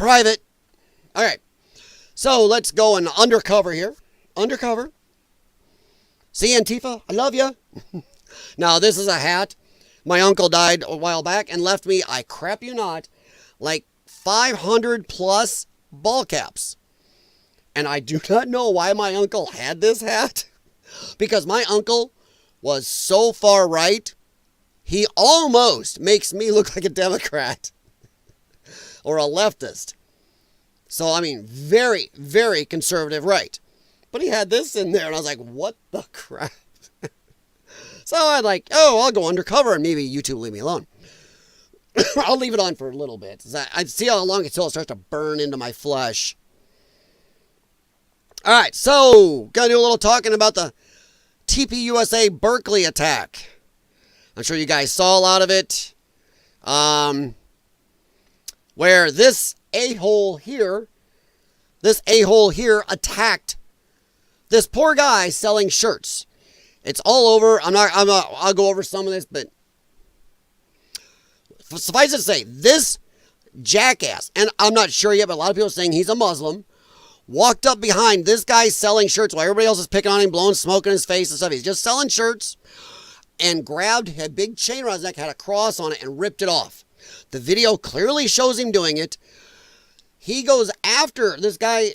private. All right. So let's go and undercover here. Undercover. See, Antifa, I love you. Now, this is a hat. My uncle died a while back and left me, I crap you not, like 500 plus ball caps. And I do not know why my uncle had this hat. Because my uncle was so far right, he almost makes me look like a Democrat. Or a leftist. So, I mean, very, very conservative right. But he had this in there, and I was like, what the crap? So I'm like, oh, I'll go undercover, and maybe YouTube will leave me alone. I'll leave it on for a little bit. I see how long until it starts to burn into my flesh. All right, so gonna do a little talking about the TPUSA Berkeley attack. I'm sure you guys saw a lot of it. Where this a-hole here attacked this poor guy selling shirts. It's all over. I'll go over some of this, but suffice it to say, this jackass, and I'm not sure yet, but a lot of people are saying he's a Muslim, walked up behind this guy selling shirts while everybody else is picking on him, blowing smoke in his face and stuff. He's just selling shirts and grabbed a big chain around his neck, had a cross on it, and ripped it off. The video clearly shows him doing it. He goes after this guy,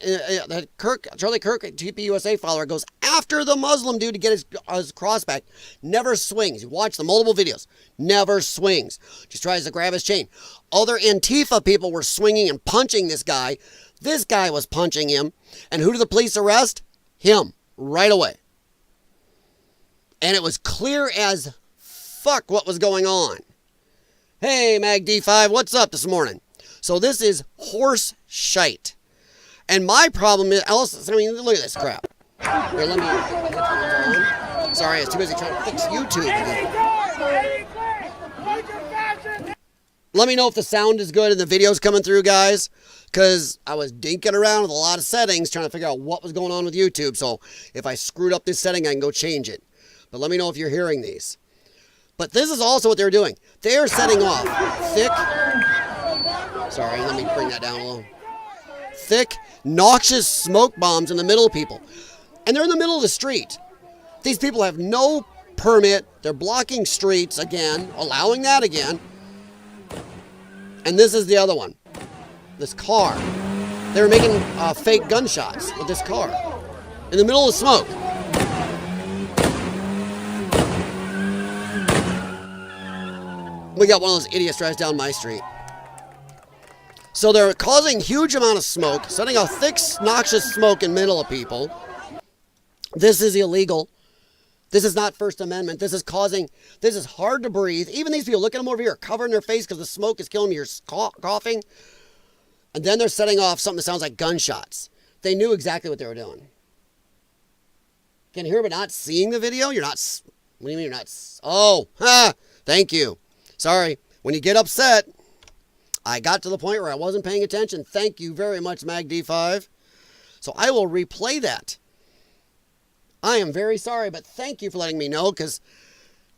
Charlie Kirk, TPUSA follower, goes after the Muslim dude to get his cross back. Never swings. You watch the multiple videos. Never swings. Just tries to grab his chain. Other Antifa people were swinging and punching this guy. This guy was punching him. And who did the police arrest? Him. Right away. And it was clear as fuck what was going on. Hey, Mag D5, what's up this morning? So this is horse shite. And my problem is, I mean, look at this crap. Here, let me, sorry, I was too busy trying to fix YouTube. Let me know if the sound is good and the video's coming through, guys. Because I was dinking around with a lot of settings trying to figure out what was going on with YouTube. So if I screwed up this setting, I can go change it. But let me know if you're hearing these. But this is also what they're doing. They're setting off thick, sorry, let me bring that down a little. Thick, noxious smoke bombs in the middle of people. And they're in the middle of the street. These people have no permit. They're blocking streets again, allowing that again. And this is the other one. This car. They were making fake gunshots with this car in the middle of smoke. We got one of those idiots drives down my street. So they're causing huge amount of smoke, setting off thick, noxious smoke in the middle of people. This is illegal. This is not First Amendment. This is hard to breathe. Even these people, look at them over here, covering their face because the smoke is killing me. You're coughing. And then they're setting off something that sounds like gunshots. They knew exactly what they were doing. Can you hear but not seeing the video? You're not, what do you mean you're not? Oh, thank you. Sorry. When you get upset, I got to the point where I wasn't paying attention. Thank you very much, Mag D5. So I will replay that. I am very sorry, but thank you for letting me know, because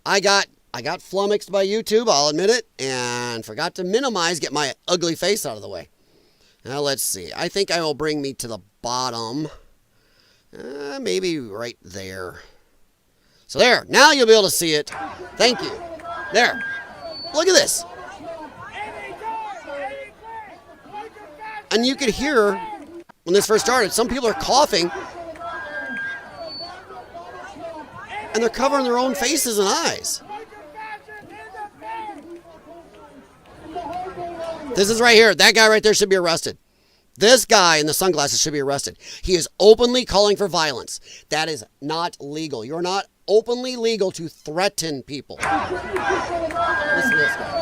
I got flummoxed by YouTube, I'll admit it, and forgot to minimize, get my ugly face out of the way. Now let's see. I think I will bring me to the bottom. Maybe right there. So there. Now you'll be able to see it. Thank you. There. Look at this. And you could hear, when this first started, some people are coughing. And they're covering their own faces and eyes. This is right here. That guy right there should be arrested. This guy in the sunglasses should be arrested. He is openly calling for violence. That is not legal. You're not openly legal to threaten people. Listen to this guy.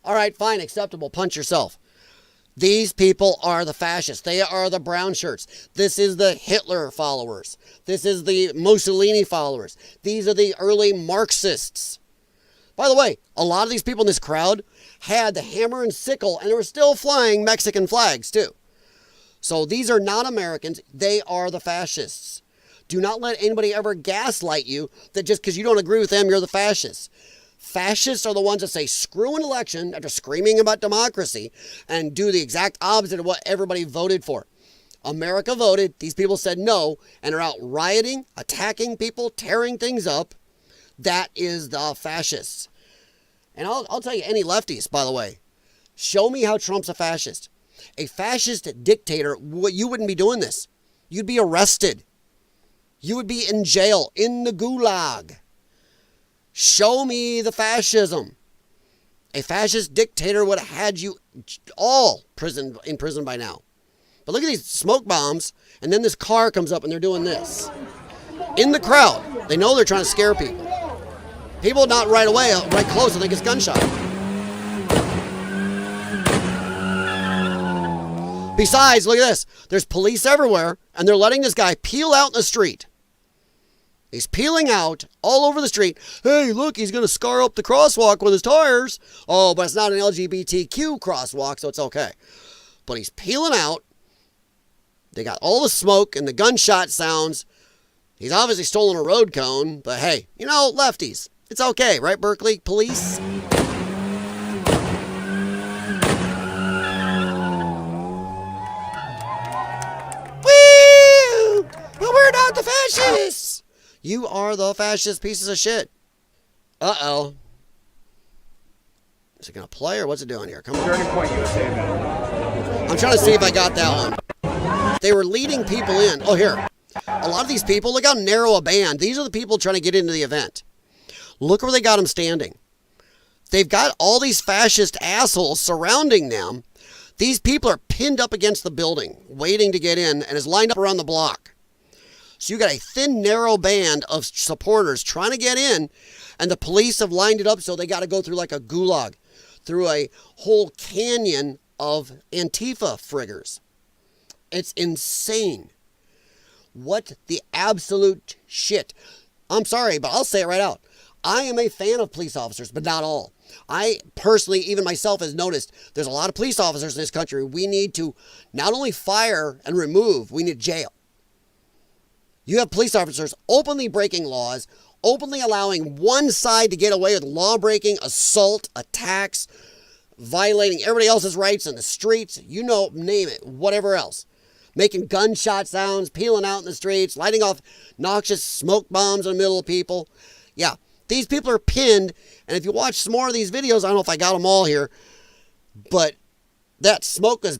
All right, fine, acceptable. Punch yourself. These people are the fascists. They are the brown shirts. This is the Hitler followers. This is the Mussolini followers. These are the early Marxists. By the way, a lot of these people in this crowd had the hammer and sickle, and they were still flying Mexican flags, too. So these are not Americans. They are the fascists. Do not let anybody ever gaslight you that just because you don't agree with them, you're the fascist. Fascists are the ones that say screw an election after screaming about democracy and do the exact opposite of what everybody voted for. America voted. These people said no and are out rioting, attacking people, tearing things up. That is the fascists. And I'll tell you, any lefties, by the way, show me how Trump's a fascist. A fascist dictator, you wouldn't be doing this. You'd be arrested. You would be in jail, in the gulag. Show me the fascism. A fascist dictator would have had you all in prison by now. But look at these smoke bombs, and then this car comes up and they're doing this. In the crowd. They know they're trying to scare people. People not right away, right close, I think it's gunshot. Besides, look at this. There's police everywhere, and they're letting this guy peel out in the street. He's peeling out all over the street. Hey, look, he's going to scar up the crosswalk with his tires. Oh, but it's not an LGBTQ crosswalk, so it's okay. But he's peeling out. They got all the smoke and the gunshot sounds. He's obviously stolen a road cone, but hey, you know, lefties. It's okay, right, Berkeley police? Woo! But we're not the fascists! You are the fascist pieces of shit. Uh-oh. Is it going to play or what's it doing here? Come on. Turning Point USA. I'm trying to see if I got that one. They were leading people in. Oh, here. A lot of these people, look how narrow a band. These are the people trying to get into the event. Look where they got them standing. They've got all these fascist assholes surrounding them. These people are pinned up against the building, waiting to get in, and is lined up around the block. So you got a thin, narrow band of supporters trying to get in, and the police have lined it up so they got to go through like a gulag, through a whole canyon of Antifa friggers. It's insane. What the absolute shit. I'm sorry, but I'll say it right out. I am a fan of police officers, but not all. I personally, even myself, has noticed there's a lot of police officers in this country. We need to not only fire and remove, we need jail. You have police officers openly breaking laws, openly allowing one side to get away with law breaking, assault, attacks, violating everybody else's rights in the streets, you know, name it, whatever else. Making gunshot sounds, peeling out in the streets, lighting off noxious smoke bombs in the middle of people. Yeah, these people are pinned, and if you watch some more of these videos, I don't know if I got them all here, but that smoke is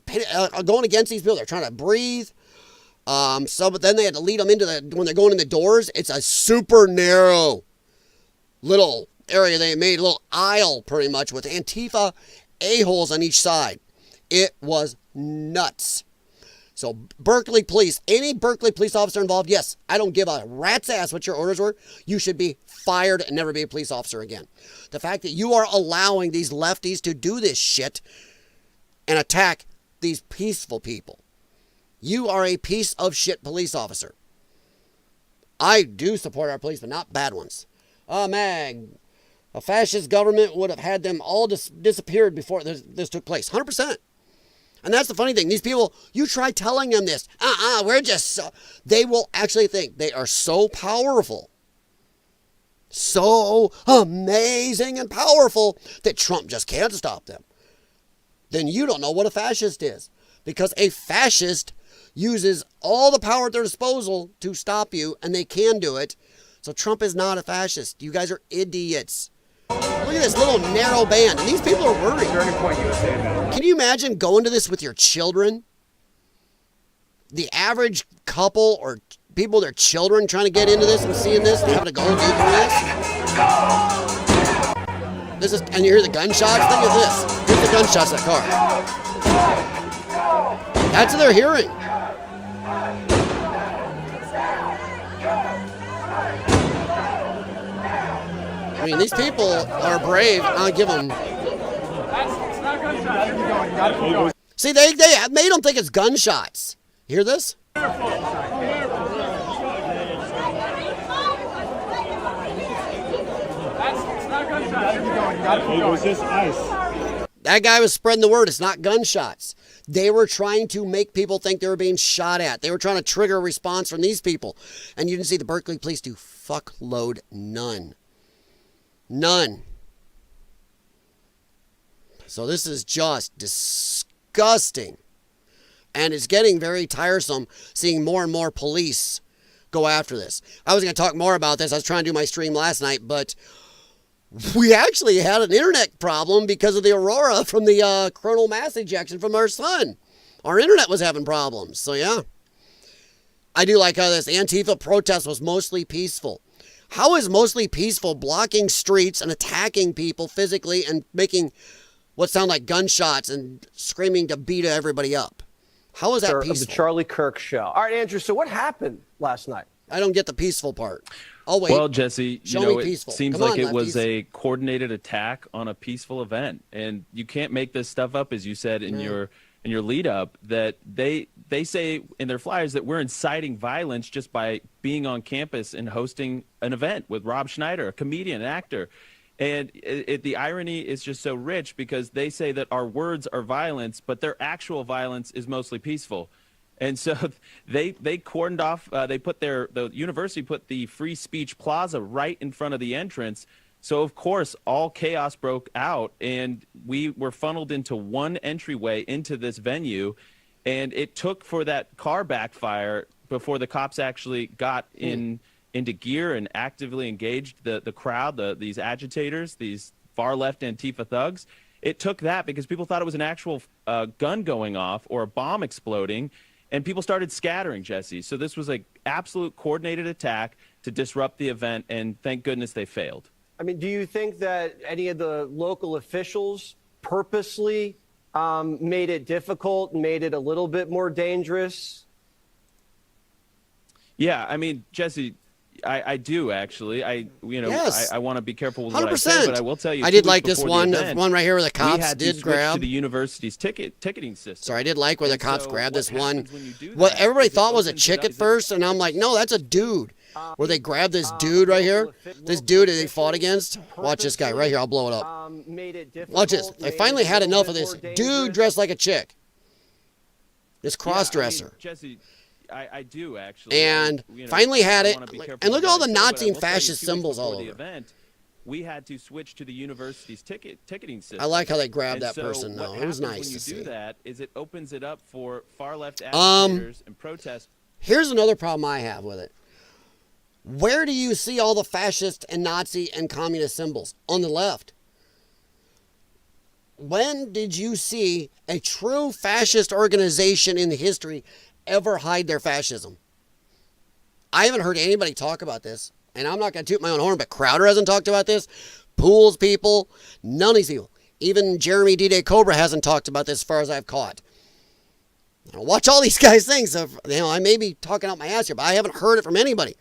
going against these people. They're trying to breathe. But then they had to lead them into when they're going in the doors, it's a super narrow little area they made, a little aisle pretty much with Antifa a-holes on each side. It was nuts. So Berkeley police, any Berkeley police officer involved, yes, I don't give a rat's ass what your orders were. You should be fired and never be a police officer again. The fact that you are allowing these lefties to do this shit and attack these peaceful people. You are a piece of shit police officer. I do support our police, but not bad ones. A fascist government would have had them all disappeared before this took place. 100%. And that's the funny thing. These people, you try telling them this. We're just they will actually think they are so powerful. So amazing and powerful that Trump just can't stop them. Then you don't know what a fascist is. Because a fascist uses all the power at their disposal to stop you, and they can do it. So Trump is not a fascist. You guys are idiots. Look at this little narrow band, and these people are worried. Turning Point USA. Can you imagine going to this with your children? The average couple or people with their children trying to get into this and seeing this and having to go and do this. And you hear the gunshots? Think of this. Here's the gunshots of that car. That's what they're hearing. I mean, these people are brave. I'll give them. See, they made them think it's gunshots. Hear this? It was just ice. That guy was spreading the word. It's not gunshots. They were trying to make people think they were being shot at. They were trying to trigger a response from these people. And you didn't see the Berkeley police do fuckload none. None. So this is just disgusting. And it's getting very tiresome seeing more and more police go after this. I was going to talk more about this. I was trying to do my stream last night, but we actually had an internet problem because of the aurora from the coronal mass ejection from our sun. Our internet was having problems. So, yeah. I do like how this Antifa protest was mostly peaceful. How is mostly peaceful blocking streets and attacking people physically and making what sound like gunshots and screaming to beat everybody up? How is that peaceful? Of the Charlie Kirk show. All right, Andrew, so what happened last night? I don't get the peaceful part. I'll wait. Well, Jesse, it seems like it was lefties. a coordinated attack on a peaceful event, and you can't make this stuff up, as you said in your lead up. That they say in their flyers that we're inciting violence just by being on campus and hosting an event with Rob Schneider, a comedian, an actor. And the irony is just so rich because they say that our words are violence, but their actual violence is mostly peaceful. And so they cordoned off, the university put the Free Speech Plaza right in front of the entrance. So, of course, all chaos broke out, and we were funneled into one entryway into this venue. And it took for that car backfire before the cops actually got into gear and actively engaged the crowd, these agitators, these far-left Antifa thugs. It took that because people thought it was an actual gun going off or a bomb exploding. And people started scattering, Jesse. So this was an absolute coordinated attack to disrupt the event, and thank goodness they failed. I mean, do you think that any of the local officials purposely made it difficult, made it a little bit more dangerous? Yeah, I mean, Jesse, I do actually. Yes. I want to be careful with 100%. what I say, but I will tell you. I did like this one right here where the cops we had did to grab to the university's ticketing system. Sorry, I did like where the cops grabbed this one. What Everybody thought was a chick at first, and I'm like, no, that's a dude. Where they grabbed this dude right here, this dude that they fought against. Watch this guy right here. I'll blow it up. Watch this. I finally had enough of this dude dressed like a chick. This cross-dresser. Jesse, I do actually. And finally had it. And look at all the Nazi and fascist symbols all over. We had to switch to the university's ticketing system. I like how they grabbed that person, though. It was nice to see. When you do that, is it opens it up for far-left agitators and protests. Here's another problem I have with it. Where do you see all the fascist and Nazi and communist symbols? On the left. When did you see a true fascist organization in history ever hide their fascism? I haven't heard anybody talk about this, and I'm not going to toot my own horn, but Crowder hasn't talked about this. Pools people, none of these people. Even Jeremy D-Day Cobra hasn't talked about this as far as I've caught. I watch all these guys' things. So, I may be talking out my ass here, but I haven't heard it from anybody.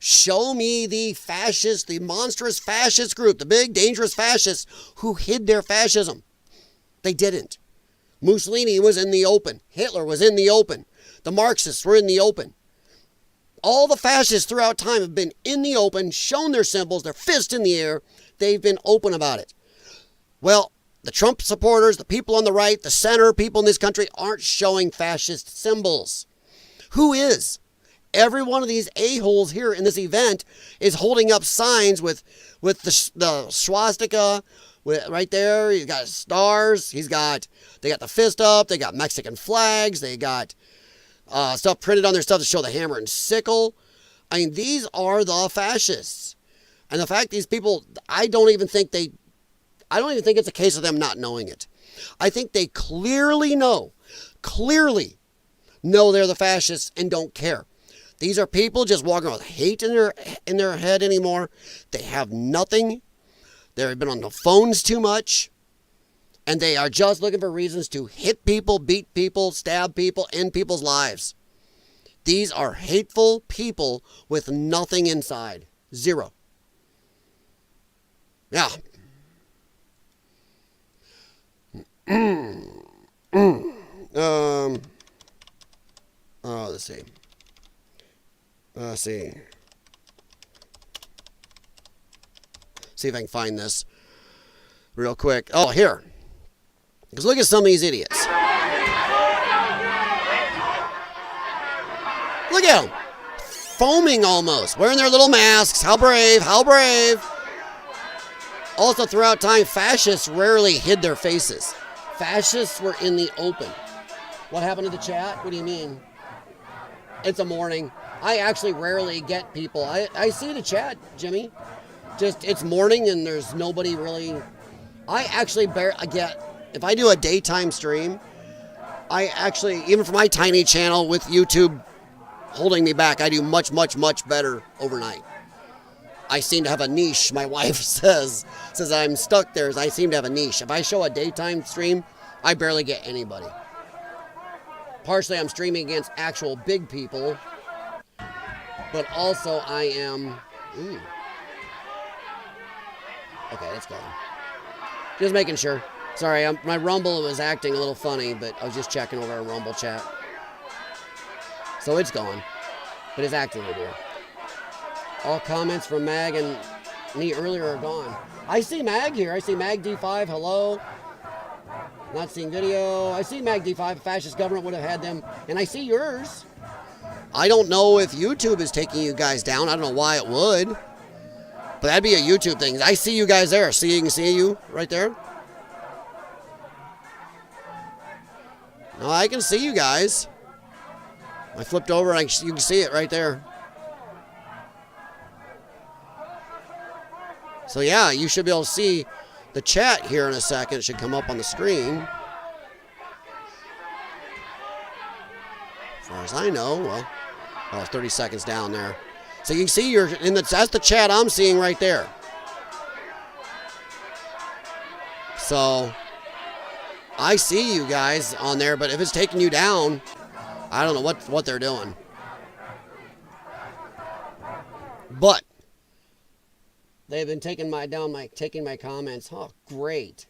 Show me the fascist, the monstrous fascist group, the big, dangerous fascists who hid their fascism. They didn't. Mussolini was in the open. Hitler was in the open. The Marxists were in the open. All the fascists throughout time have been in the open, shown their symbols, their fist in the air. They've been open about it. Well, the Trump supporters, the people on the right, the center people in this country aren't showing fascist symbols. Who is? Every one of these a-holes here in this event is holding up signs with the swastika right there. He's got stars. They got the fist up. They got Mexican flags. They got stuff printed on their stuff to show the hammer and sickle. I mean, these are the fascists. And the fact these people, I don't even think it's a case of them not knowing it. I think they clearly know they're the fascists and don't care. These are people just walking around with hate in their head anymore. They have nothing. They've been on the phones too much. And they are just looking for reasons to hit people, beat people, stab people, end people's lives. These are hateful people with nothing inside. Zero. Yeah. Let's see. See if I can find this real quick. Oh, here. Because look at some of these idiots. Look at them. Foaming almost. Wearing their little masks. How brave. How brave. Also, throughout time, fascists rarely hid their faces. Fascists were in the open. What happened to the chat? What do you mean? It's a morning. I actually rarely get people. I see the chat, Jimmy. Just, it's morning and there's nobody really. I actually get, if I do a daytime stream, I actually, even for my tiny channel with YouTube holding me back, I do much, much, much better overnight. I seem to have a niche. My wife says I'm stuck there. I seem to have a niche. If I show a daytime stream, I barely get anybody. Partially, I'm streaming against actual big people, but also I am. Okay, that's gone. Just making sure. Sorry, my Rumble was acting a little funny, but I was just checking over our Rumble chat. So it's gone, but it's acting weird. All comments from Mag and me earlier are gone. I see Mag here. I see Mag D5. Hello. Not seeing video. I see Mag D5. Fascist government would have had them. And I see yours. I don't know if YouTube is taking you guys down. I don't know why it would. But that'd be a YouTube thing. I see you guys there. See, you can see you right there. No, I can see you guys. I flipped over and you can see it right there. So yeah, you should be able to see the chat here in a second. It should come up on the screen. As far as I know, well, 30 seconds down there. So you can see that's the chat I'm seeing right there. So I see you guys on there, but if it's taking you down, I don't know what they're doing. But they've been taking my comments. Oh, great.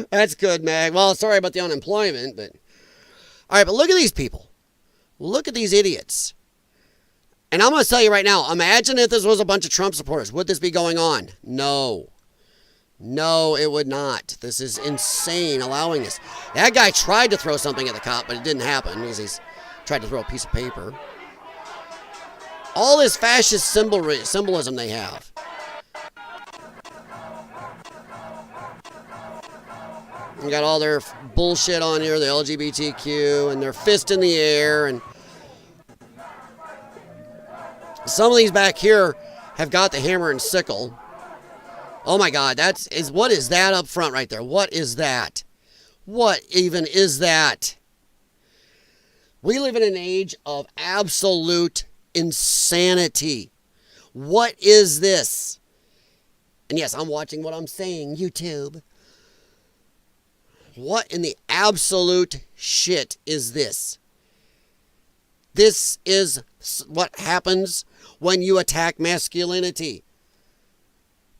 That's good, Mag. Well, sorry about the unemployment, but all right, but look at these people. Look at these idiots. And I'm going to tell you right now, imagine if this was a bunch of Trump supporters. Would this be going on? No. No, it would not. This is insane allowing this. That guy tried to throw something at the cop, but it didn't happen because he's tried to throw a piece of paper. All this fascist symbolism they have. We got all their bullshit on here, the LGBTQ, and their fist in the air, and some of these back here have got the hammer and sickle. Oh my God, what is that up front right there? What is that? What even is that? We live in an age of absolute insanity. What is this? And yes, I'm watching what I'm saying, YouTube. What in the absolute shit is this? This is what happens when you attack masculinity.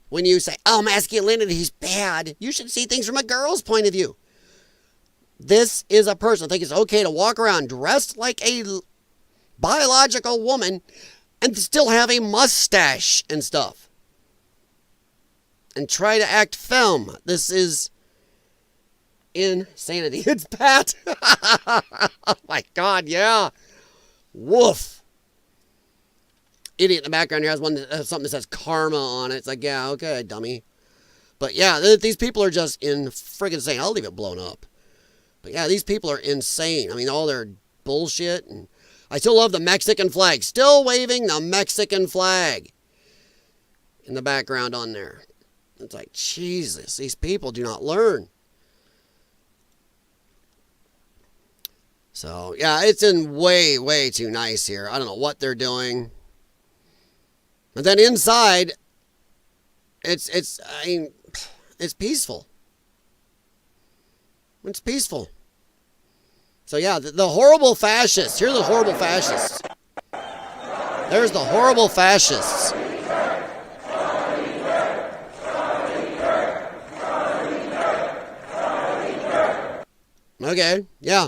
When you say, oh, masculinity is bad. You should see things from a girl's point of view. This is a person. I think it's okay to walk around dressed like a biological woman and still have a mustache and stuff. And try to act femme. This is insanity. It's Pat. Oh my God, yeah. Woof. Idiot in the background here has something that says karma on it. It's like, yeah, okay, dummy. But yeah, these people are just friggin' insane. I'll leave it blown up. But yeah, these people are insane. I mean, all their bullshit. And I still love the Mexican flag. Still waving the Mexican flag in the background on there. It's like, Jesus, these people do not learn. So, yeah, it's in way, way too nice here. I don't know what they're doing. But then inside, it's peaceful. It's peaceful. So yeah, the horrible fascists. Here are the horrible fascists. There's the horrible fascists. Okay, yeah.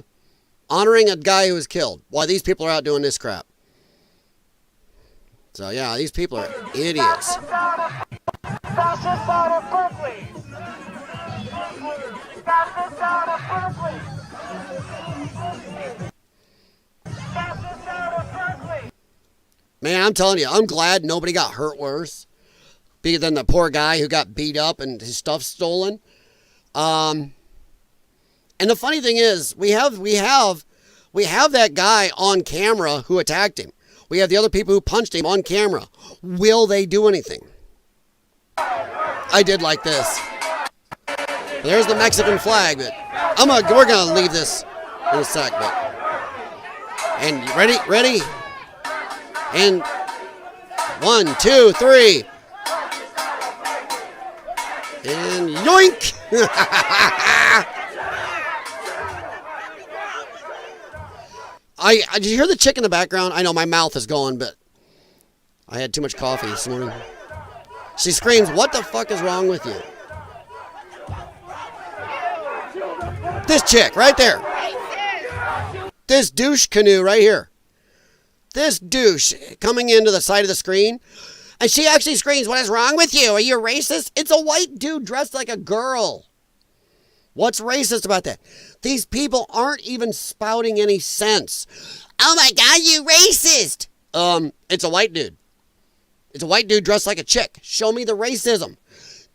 Honoring a guy who was killed. Why these people are out doing this crap. So yeah, these people are idiots. Fascist out of Berkeley. Fascist out of Berkeley. Fascist out of Berkeley. Man, I'm telling you, I'm glad nobody got hurt worse than the poor guy who got beat up and his stuff stolen. And the funny thing is, we have that guy on camera who attacked him. We have the other people who punched him on camera. Will they do anything? I did like this. There's the Mexican flag, but we're gonna leave this in a sec. But and ready, and 1, 2, 3, and yoink! Did you hear the chick in the background? I know my mouth is going, but I had too much coffee this morning. She screams, "What the fuck is wrong with you?" This chick right there. This douche canoe right here. This douche coming into the side of the screen. And she actually screams, "What is wrong with you? Are you a racist?" It's a white dude dressed like a girl. What's racist about that? These people aren't even spouting any sense. "Oh my God, you racist!" It's a white dude. It's a white dude dressed like a chick. Show me the racism.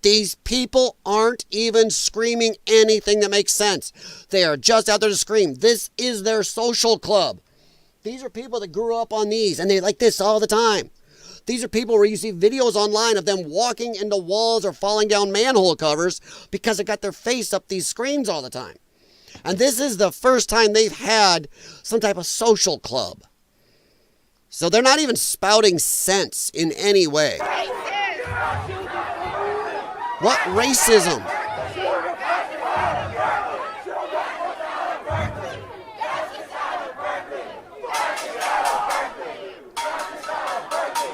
These people aren't even screaming anything that makes sense. They are just out there to scream. This is their social club. These are people that grew up on these, and they like this all the time. These are people where you see videos online of them walking into walls or falling down manhole covers because they got their face up these screens all the time. And this is the first time they've had some type of social club. So they're not even spouting sense in any way. What racism?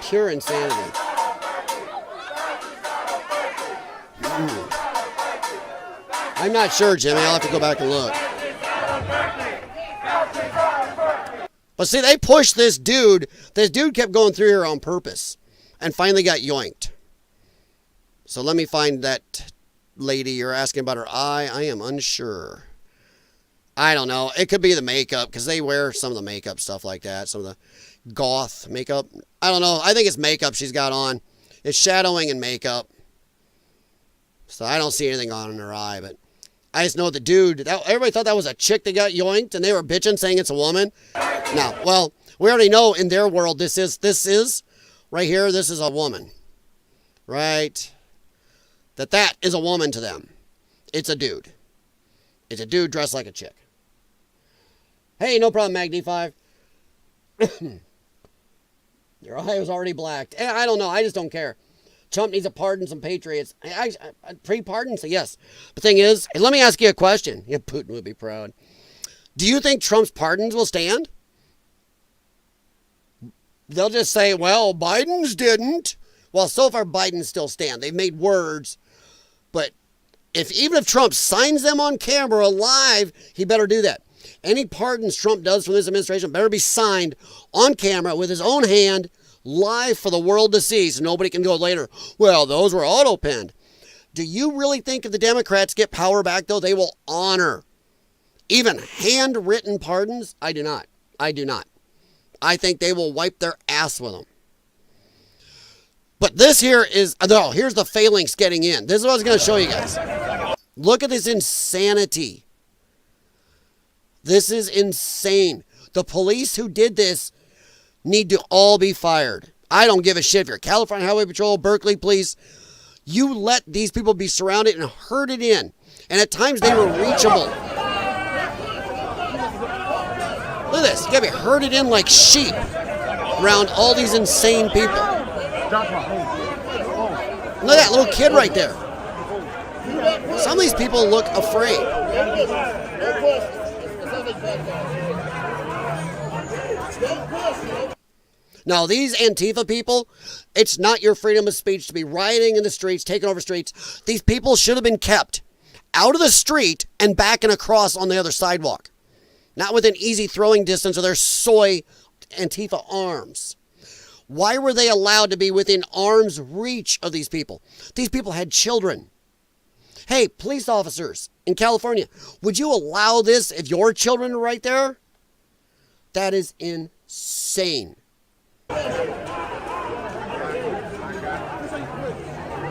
Pure insanity. I'm not sure, Jimmy. I'll have to go back and look. But see, they pushed this dude. This dude kept going through here on purpose and finally got yoinked. So let me find that lady you're asking about her eye. I am unsure. I don't know. It could be the makeup because they wear some of the makeup stuff like that. Some of the goth makeup. I don't know. I think it's makeup she's got on. It's shadowing and makeup. So I don't see anything on in her eye, but I just know the dude, everybody thought that was a chick that got yoinked and they were bitching saying it's a woman. No, well, we already know in their world this is right here, this is a woman. Right? That is a woman to them. It's a dude. It's a dude dressed like a chick. Hey, no problem, Mag D5. Your eye was already blacked. I don't know. I just don't care. Trump needs to pardon some patriots. Pre-pardon? So yes. The thing is, let me ask you a question. Yeah, Putin would be proud. Do you think Trump's pardons will stand? They'll just say, well, Biden's didn't. Well, so far Biden's still stand. They've made words. But even if Trump signs them on camera live, he better do that. Any pardons Trump does from this administration better be signed on camera with his own hand, live for the world to see, so nobody can go later, well, those were auto-penned. Do you really think if the Democrats get power back, though, they will honor even handwritten pardons? I do not. I do not. I think they will wipe their ass with them. But this here is, no, here's the phalanx getting in. This is what I was going to show you guys. Look at this insanity. This is insane. The police who did this need to all be fired. I don't give a shit if you're California Highway Patrol, Berkeley Police. You let these people be surrounded and herded in. And at times they were reachable. Look at this. You gotta be herded in like sheep around all these insane people. Look at that little kid right there. Some of these people look afraid. Now, these Antifa people, it's not your freedom of speech to be rioting in the streets, taking over streets. These people should have been kept out of the street and back and across on the other sidewalk. Not within easy throwing distance of their soy Antifa arms. Why were they allowed to be within arm's reach of these people? These people had children. Hey, police officers in California, would you allow this if your children are right there? That is insane.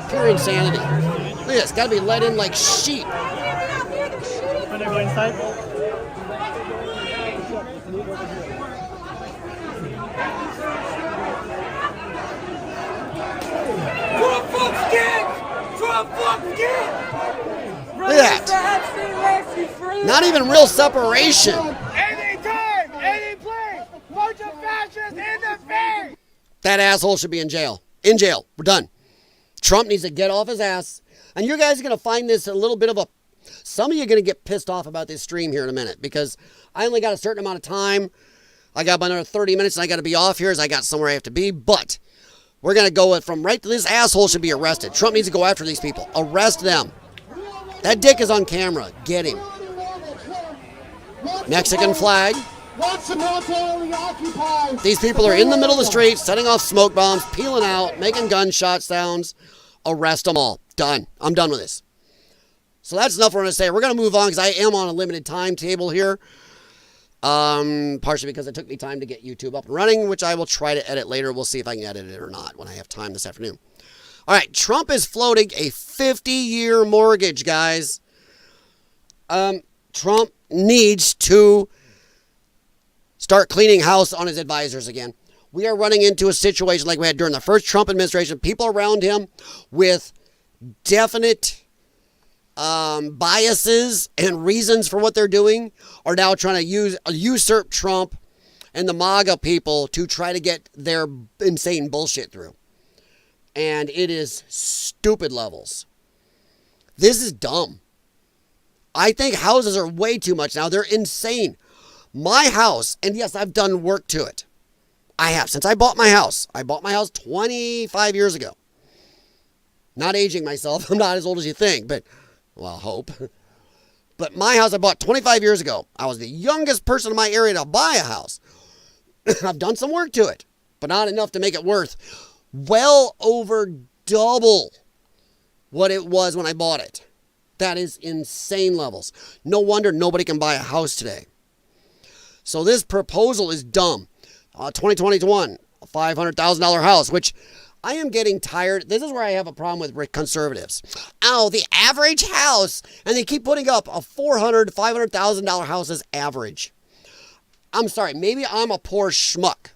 Pure insanity. Look at this. Got to be let in like sheep. Want to go inside? Look at that. Not even real separation. Anytime, any place, bunch of fascists in the face. That asshole should be in jail. In jail. We're done. Trump needs to get off his ass. And you guys are going to find this a little bit of a... Some of you are going to get pissed off about this stream here in a minute because I only got a certain amount of time. I got about another 30 minutes and I got to be off here as I got somewhere I have to be. But we're going to go from right to this asshole should be arrested. Trump needs to go after these people. Arrest them. That dick is on camera. Get him. Mexican flag. These people are in the middle of the street, setting off smoke bombs, peeling out, making gunshot sounds. Arrest them all. Done. I'm done with this. So that's enough we're going to say. We're going to move on because I am on a limited timetable here. Partially because it took me time to get YouTube up and running, which I will try to edit later. We'll see if I can edit it or not when I have time this afternoon. All right, Trump is floating a 50-year mortgage, guys. Trump needs to start cleaning house on his advisors again. We are running into a situation like we had during the first Trump administration. People around him with definite biases and reasons for what they're doing are now trying to usurp Trump and the MAGA people to try to get their insane bullshit through. And it is stupid levels. This is dumb. I think houses are way too much now. They're insane. My house, and yes, I've done work to it. I have. Since I bought my house. I bought my house 25 years ago. Not aging myself. I'm not as old as you think, but, well, hope. But my house I bought 25 years ago. I was the youngest person in my area to buy a house. I've done some work to it, but not enough to make it worth well over double what it was when I bought it. That is insane levels. No wonder nobody can buy a house today. So this proposal is dumb. 2021, a $500,000 house, which I am getting tired. This is where I have a problem with conservatives. Oh, the average house. And they keep putting up a $400,000, $500,000 house as average. I'm sorry. Maybe I'm a poor schmuck.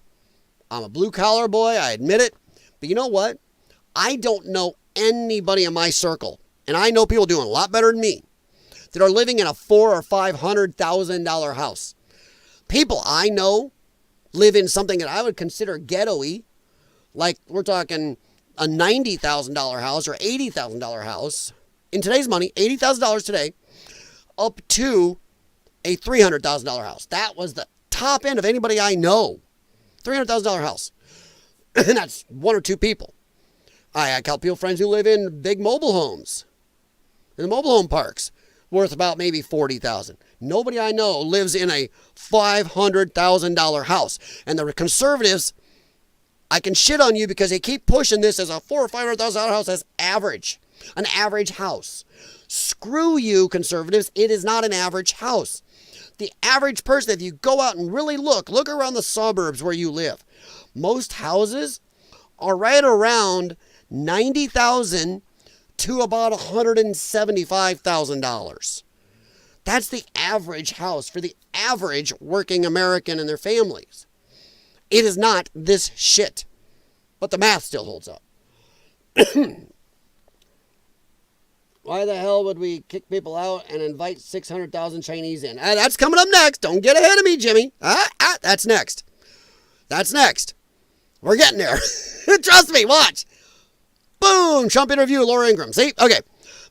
I'm a blue-collar boy. I admit it. But you know what? I don't know anybody in my circle, and I know people doing a lot better than me, that are living in a $400,000 or $500,000 house. People I know live in something that I would consider ghetto-y. Like, we're talking a $90,000 house or $80,000 house. In today's money, $80,000 today, up to a $300,000 house. That was the top end of anybody I know. $300,000 house. And that's one or two people. I got people, friends who live in big mobile homes. In the mobile home parks. Worth about maybe $40,000. Nobody I know lives in a $500,000 house. And the conservatives, I can shit on you because they keep pushing this as a $400,000 or $500,000 house as average. An average house. Screw you, conservatives. It is not an average house. The average person, if you go out and really look around the suburbs where you live. Most houses are right around $90,000 to about $175,000. That's the average house for the average working American and their families. It is not this shit. But the math still holds up. Why the hell would we kick people out and invite 600,000 Chinese in? That's coming up next. Don't get ahead of me, Jimmy. That's next. That's next. We're getting there. Trust me, watch. Boom, Trump interview, Laura Ingraham. See? Okay.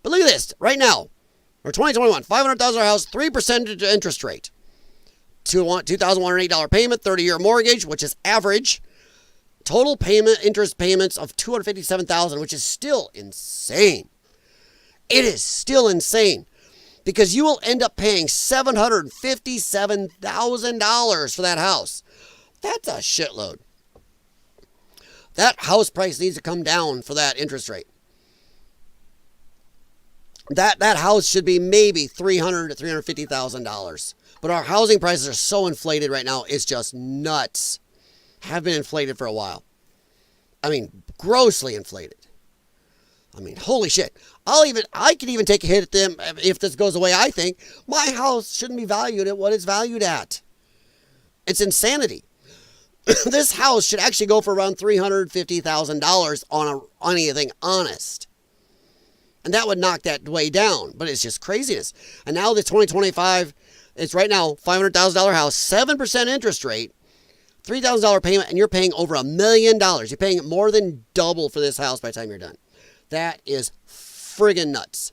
But look at this. Right now, for 2021, $500,000 house, 3% interest rate. $2,108 payment, 30-year mortgage, which is average. Total interest payments of $257,000, which is still insane. It is still insane. Because you will end up paying $757,000 for that house. That's a shitload. That house price needs to come down for that interest rate. That house should be maybe $300,000 to $350,000. But our housing prices are so inflated right now, it's just nuts. Have been inflated for a while. I mean, grossly inflated. I mean, holy shit. I can even take a hit at them if this goes away. I think my house shouldn't be valued at what it's valued at. It's insanity. This house should actually go for around $350,000 on anything honest. And that would knock that way down. But it's just craziness. And now the 2025, it's right now $500,000 house, 7% interest rate, $3,000 payment, and you're paying over $1 million. You're paying more than double for this house by the time you're done. That is friggin' nuts.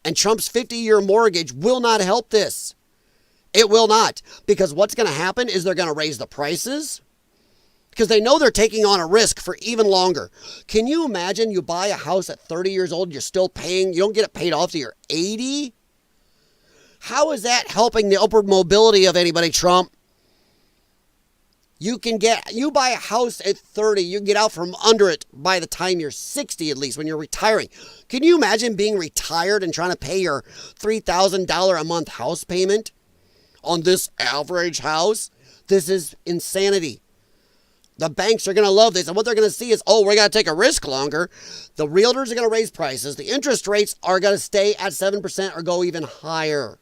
And Trump's 50-year mortgage will not help this. It will not. Because what's going to happen is they're going to raise the prices. Because they know they're taking on a risk for even longer. Can you imagine you buy a house at 30 years old, you're still paying, you don't get it paid off till you're 80? How is that helping the upward mobility of anybody, Trump? You buy a house at 30, you can get out from under it by the time you're 60 at least, when you're retiring. Can you imagine being retired and trying to pay your $3,000 a month house payment on this average house? This is insanity. The banks are going to love this. And what they're going to see is, oh, we're going to take a risk longer. The realtors are going to raise prices. The interest rates are going to stay at 7% or go even higher.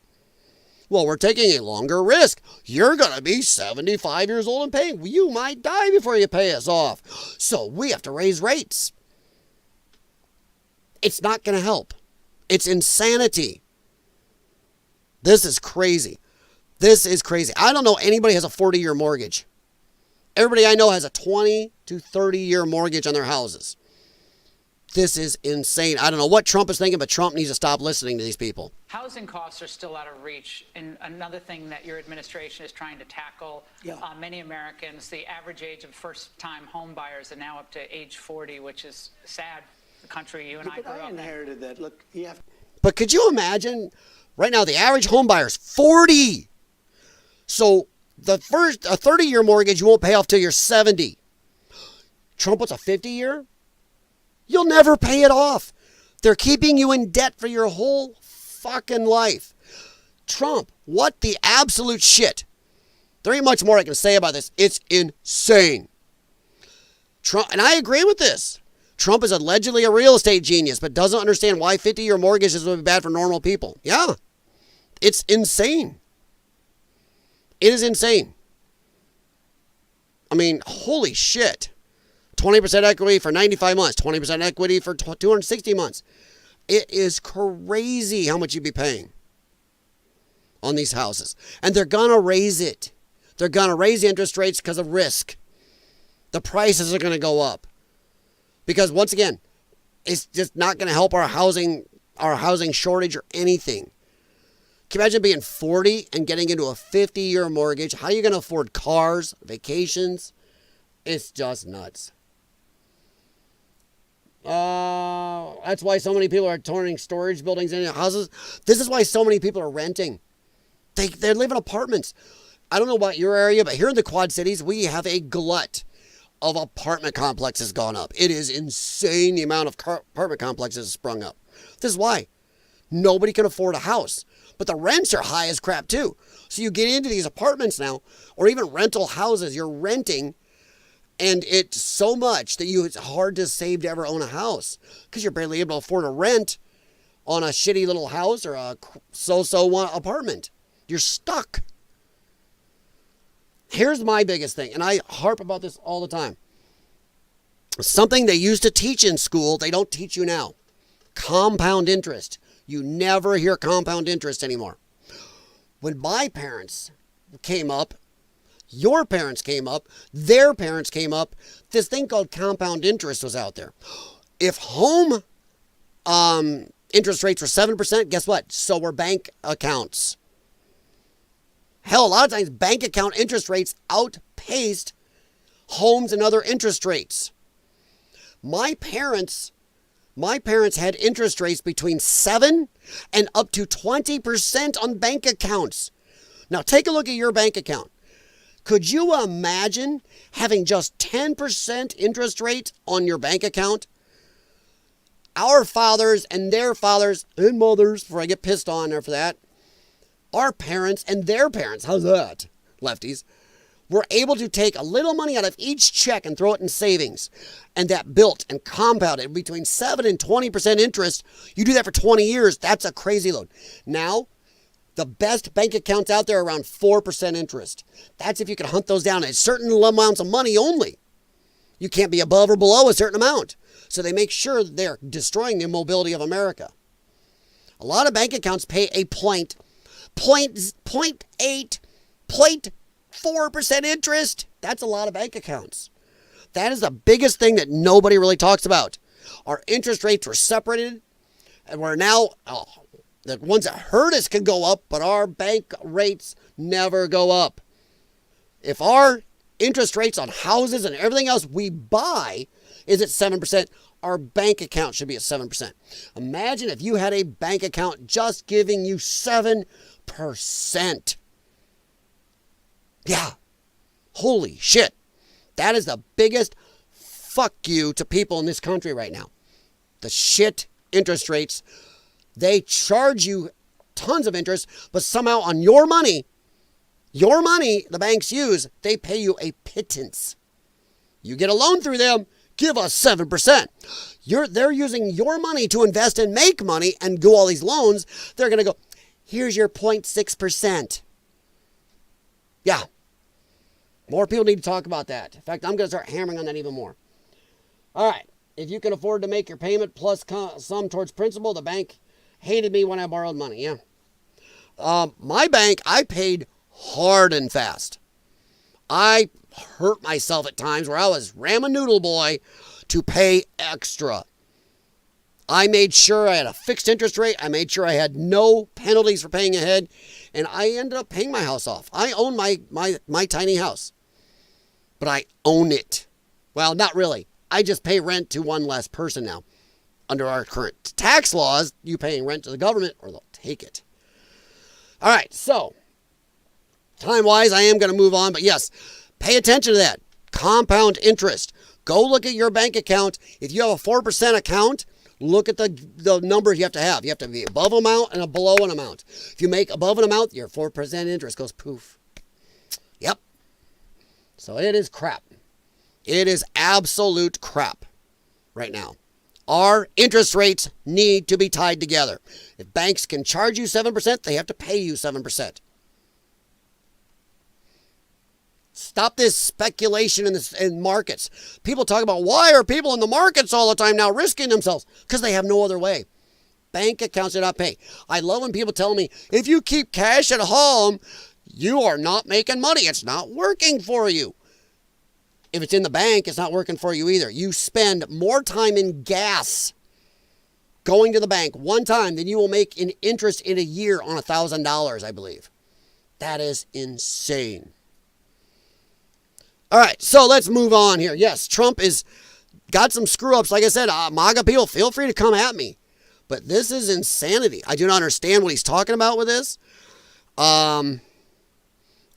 Well, we're taking a longer risk. You're going to be 75 years old and paying. You might die before you pay us off. So we have to raise rates. It's not going to help. It's insanity. This is crazy. This is crazy. I don't know anybody has a 40-year mortgage. Everybody I know has a 20 to 30-year mortgage on their houses. This is insane. I don't know what Trump is thinking, but Trump needs to stop listening to these people. Housing costs are still out of reach. And another thing that your administration is trying to tackle, many Americans, the average age of first-time home buyers are now up to age 40, which is sad. The country you and I grew up in. I inherited that. Look, you have. But could you imagine, right now, the average home buyer is 40. So a 30-year mortgage you won't pay off till you're 70. Trump wants a 50-year? You'll never pay it off. They're keeping you in debt for your whole fucking life. Trump, what the absolute shit. There ain't much more I can say about this. It's insane. Trump, and I agree with this. Trump is allegedly a real estate genius, but doesn't understand why 50-year mortgages would be bad for normal people. Yeah, it's insane. It is insane. I mean, holy shit. 20% equity for 95 months, 20% equity for 260 months. It is crazy how much you'd be paying on these houses. And they're going to raise it. They're going to raise the interest rates because of risk. The prices are going to go up. Because once again, it's just not going to help our housing shortage or anything. Can you imagine being 40 and getting into a 50-year mortgage? How are you going to afford cars, vacations? It's just nuts. That's why so many people are turning storage buildings into houses. This is why so many people are renting. They live in apartments. I don't know about your area, but here in the Quad Cities, we have a glut of apartment complexes gone up. It is insane the amount of apartment complexes sprung up. This is why. Nobody can afford a house. But the rents are high as crap too. So you get into these apartments now, or even rental houses, you're renting, and it's so much that it's hard to save to ever own a house because you're barely able to afford a rent on a shitty little house or a so-so one apartment. You're stuck. Here's my biggest thing, and I harp about this all the time. Something they used to teach in school, they don't teach you now. Compound interest. You never hear compound interest anymore. When my parents came up, your parents came up, their parents came up, this thing called compound interest was out there. If home interest rates were 7%, guess what? So were bank accounts. Hell, a lot of times bank account interest rates outpaced homes and other interest rates. My parents had interest rates between 7 and up to 20% on bank accounts. Now take a look at your bank account. Could you imagine having just 10% interest rate on your bank account? Our fathers and their fathers and mothers, before I get pissed on there for that, our parents and their parents, how's that, lefties, were able to take a little money out of each check and throw it in savings. And that built and compounded between 7 and 20% interest. You do that for 20 years, that's a crazy load. Now, the best bank accounts out there are around 4% interest. That's if you can hunt those down at certain amounts of money only. You can't be above or below a certain amount. So they make sure they're destroying the mobility of America. A lot of bank accounts pay a 0.4% interest. That's a lot of bank accounts. That is the biggest thing that nobody really talks about. Our interest rates were separated, and we're now, the ones that hurt us can go up, but our bank rates never go up. If our interest rates on houses and everything else we buy is at 7%, our bank account should be at 7%. Imagine if you had a bank account just giving you 7%. Yeah. Holy shit. That is the biggest fuck you to people in this country right now. The shit interest rates. They charge you tons of interest, but somehow on your money the banks use, they pay you a pittance. You get a loan through them, give us 7%. They're using your money to invest and make money and do all these loans. They're going to go, here's your 0.6%. Yeah. More people need to talk about that. In fact, I'm going to start hammering on that even more. All right. If you can afford to make your payment plus some towards principal, the bank hated me when I borrowed money. Yeah. My bank, I paid hard and fast. I hurt myself at times where I was ramen noodle boy to pay extra. I made sure I had a fixed interest rate. I made sure I had no penalties for paying ahead. And I ended up paying my house off. I own my tiny house. But I own it. Well, not really. I just pay rent to one less person now. Under our current tax laws, you paying rent to the government or they'll take it. All right, so time-wise, I am going to move on. But yes, pay attention to that. Compound interest. Go look at your bank account. If you have a 4% account, look at the numbers you have to have. You have to be above an amount and below an amount. If you make above an amount, your 4% interest goes poof. Yep. So it is crap. It is absolute crap right now. Our interest rates need to be tied together. If banks can charge you 7%, they have to pay you 7%. Stop this speculation in markets. People talk about, why are people in the markets all the time now risking themselves? Because they have no other way. Bank accounts do not pay. I love when people tell me, if you keep cash at home, you are not making money. It's not working for you. If it's in the bank, it's not working for you either. You spend more time in gas going to the bank one time than you will make in interest in a year on $1,000, I believe. That is insane. All right, so let's move on here. Yes, Trump is got some screw-ups. Like I said, MAGA people, feel free to come at me. But this is insanity. I do not understand what he's talking about with this.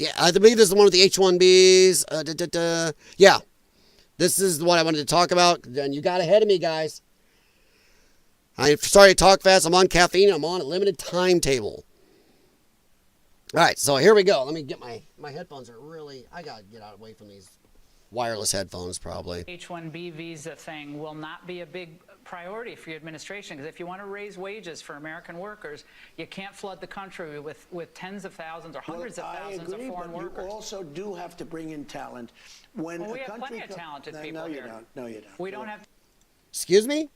Yeah, I believe this is one of the H1-Bs. Yeah, this is what I wanted to talk about. And you got ahead of me, guys. I'm sorry to talk fast. I'm on caffeine. I'm on a limited timetable. All right, so here we go. Let me get my headphones are really, I got to get out away from these wireless headphones probably. H1-B visa thing will not be a big priority for your administration, because if you want to raise wages for American workers, you can't flood the country with tens of thousands or hundreds of thousands of foreign workers. You also do have to bring in talent. When we have plenty of talented people here. No, you don't. We don't have. Excuse me?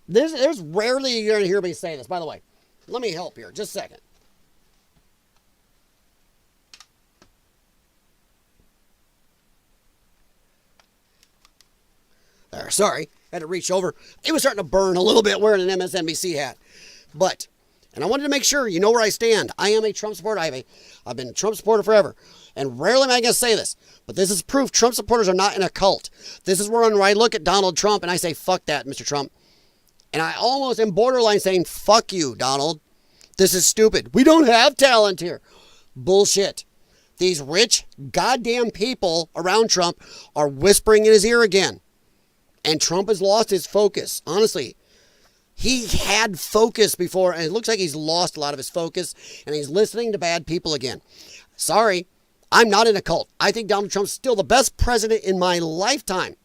There's rarely you're going to hear me say this. By the way, let me help here. Just a second. There, sorry. Had to reach over. It was starting to burn a little bit wearing an MSNBC hat. But, and I wanted to make sure you know where I stand. I am a Trump supporter. I've been a Trump supporter forever. And rarely am I going to say this. But this is proof Trump supporters are not in a cult. This is where I look at Donald Trump and I say, fuck that, Mr. Trump. And I almost am borderline saying, fuck you, Donald. This is stupid. We don't have talent here. Bullshit. These rich goddamn people around Trump are whispering in his ear again. And Trump has lost his focus. Honestly, he had focus before, and it looks like he's lost a lot of his focus, and he's listening to bad people again. Sorry, I'm not in a cult. I think Donald Trump's still the best president in my lifetime,